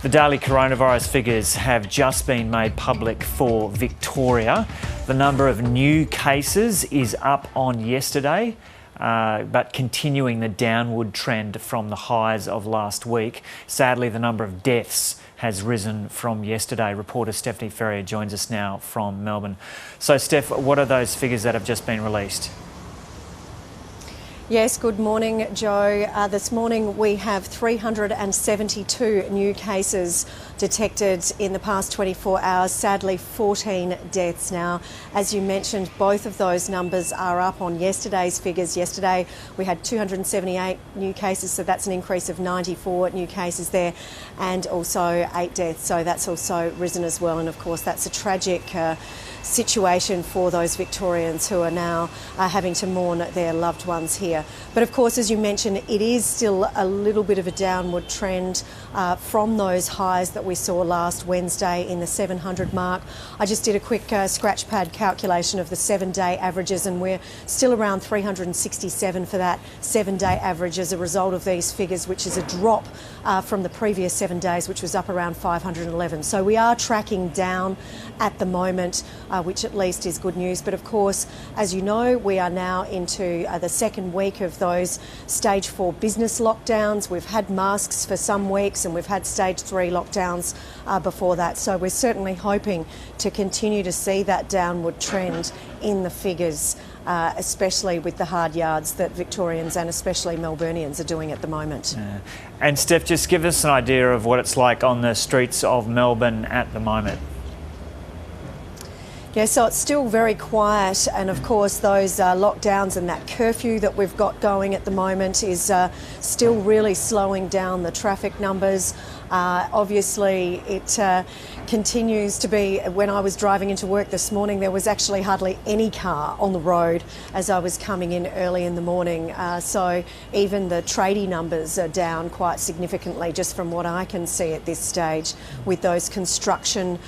The daily coronavirus figures have just been made public for Victoria. The number of new cases is up on yesterday, but continuing the downward trend from the highs of last week. Sadly, the number of deaths has risen from yesterday. Reporter Stephanie Ferrier joins us now from Melbourne. So, Steph, what are those figures that have just been released? Yes, good morning, Joe. This morning we have 372 new cases detected in the past 24 hours, sadly 14 deaths now. As you mentioned, both of those numbers are up on yesterday's figures. Yesterday we had 278 new cases, so that's an increase of 94 new cases there, and also 8 deaths, so that's also risen as well. And of course that's a tragic situation for those Victorians who are now having to mourn their loved ones here. But of course, as you mentioned, it is still a little bit of a downward trend from those highs that we saw last Wednesday in the 700 mark. I just did a quick scratch pad calculation of the 7-day averages, and we're still around 367 for that 7-day average as a result of these figures, which is a drop from the previous 7 days, which was up around 511. So we are tracking down at the moment, which at least is good news. But of course, as you know, we are now into the second week of those stage 4 business lockdowns. We've had masks for some weeks and we've had stage 3 lockdowns before that. So we're certainly hoping to continue to see that downward trend in the figures, especially with the hard yards that Victorians and especially Melburnians are doing at the moment. Yeah. And Steph, just give us an idea of what it's like on the streets of Melbourne at the moment. Yeah, so it's still very quiet, and of course those lockdowns and that curfew that we've got going at the moment is still really slowing down the traffic numbers. Obviously it continues to be, when I was driving into work this morning, there was actually hardly any car on the road as I was coming in early in the morning. So even the tradie numbers are down quite significantly just from what I can see at this stage, with those construction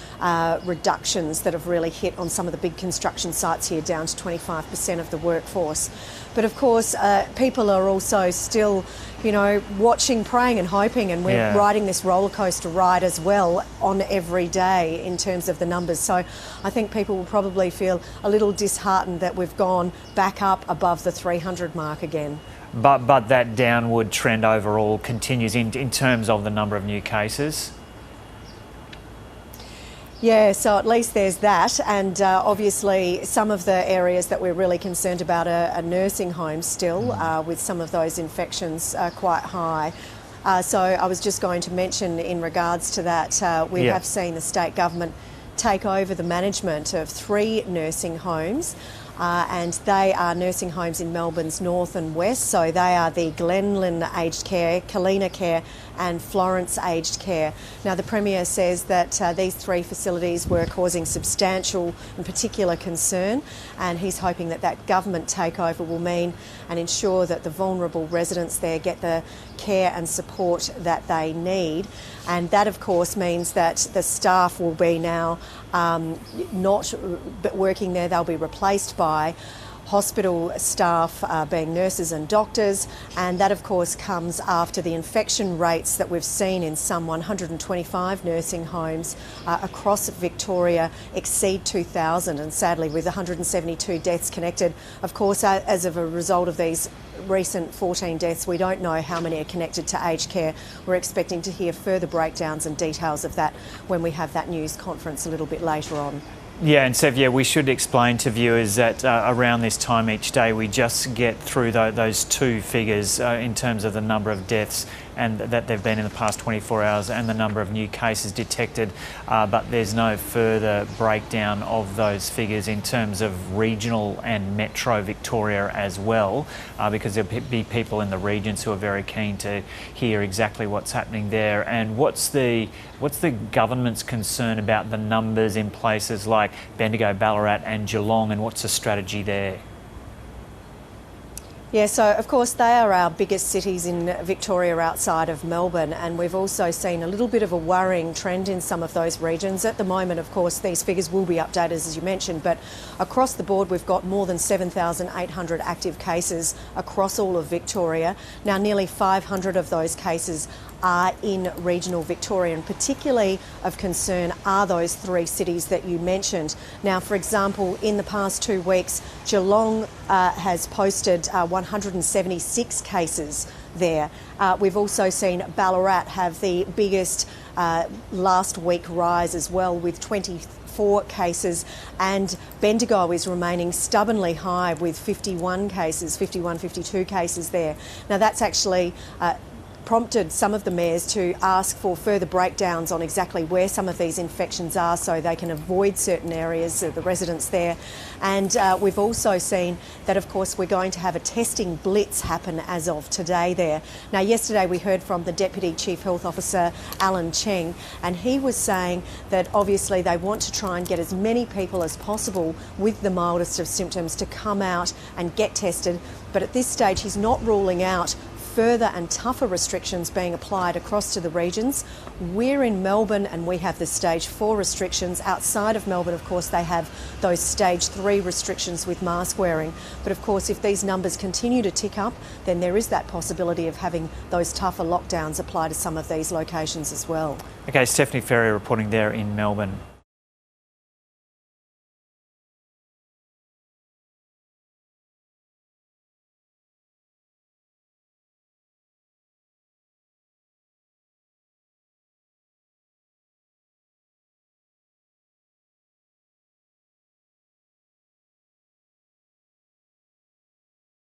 reductions that have really hit on some of the big construction sites here, down to 25% of the workforce. But of course, people are also still, you know, watching, praying and hoping, and we're riding this roller coaster ride as well on every day in terms of the numbers. So I think people will probably feel a little disheartened that we've gone back up above the 300 mark again. But that downward trend overall continues in terms of the number of new cases. Yeah, so at least there's that, and obviously some of the areas that we're really concerned about are nursing homes still, with some of those infections quite high. So I was just going to mention in regards to that, we have seen the state government take over the management of 3 nursing homes. And they are nursing homes in Melbourne's north and west. So they are the Glenlyn Aged Care, Kalina Care and Florence Aged Care. Now the Premier says that these 3 facilities were causing substantial and particular concern, and he's hoping that that government takeover will mean and ensure that the vulnerable residents there get the care and support that they need. And that of course means that the staff will be now not working there, they'll be replaced by hospital staff being nurses and doctors, and that of course comes after the infection rates that we've seen in some 125 nursing homes across Victoria exceed 2,000, and sadly with 172 deaths connected. Of course, as of a result of these recent 14 deaths, we don't know how many are connected to aged care. We're expecting to hear further breakdowns and details of that when we have that news conference a little bit later on. Yeah, and Sev, we should explain to viewers that around this time each day we just get through those 2 figures in terms of the number of deaths and that they've been in the past 24 hours and the number of new cases detected, but there's no further breakdown of those figures in terms of regional and metro Victoria as well, because there'll be people in the regions who are very keen to hear exactly what's happening there. And what's the government's concern about the numbers in places like Bendigo, Ballarat and Geelong, and what's the strategy there? Yeah, so of course they are our biggest cities in Victoria outside of Melbourne, and we've also seen a little bit of a worrying trend in some of those regions. At the moment, of course, these figures will be updated as you mentioned, but across the board we've got more than 7,800 active cases across all of Victoria. Now nearly 500 of those cases are in regional Victoria, and particularly of concern are those three cities that you mentioned. Now, for example, in the past 2 weeks, Geelong has posted 176 cases there. We've also seen Ballarat have the biggest last week rise as well, with 24 cases, and Bendigo is remaining stubbornly high with 51 cases, 52 cases there. Now that's actually prompted some of the mayors to ask for further breakdowns on exactly where some of these infections are so they can avoid certain areas of the residents there. And we've also seen that, of course, we're going to have a testing blitz happen as of today there. Now, yesterday we heard from the Deputy Chief Health Officer, Alan Cheng, and he was saying that obviously they want to try and get as many people as possible with the mildest of symptoms to come out and get tested. But at this stage, he's not ruling out further and tougher restrictions being applied across to the regions. We're in Melbourne and we have the stage 4 restrictions. Outside of Melbourne, of course, they have those stage 3 restrictions with mask wearing. But of course, if these numbers continue to tick up, then there is that possibility of having those tougher lockdowns apply to some of these locations as well. Okay, Stephanie Ferrier reporting there in Melbourne.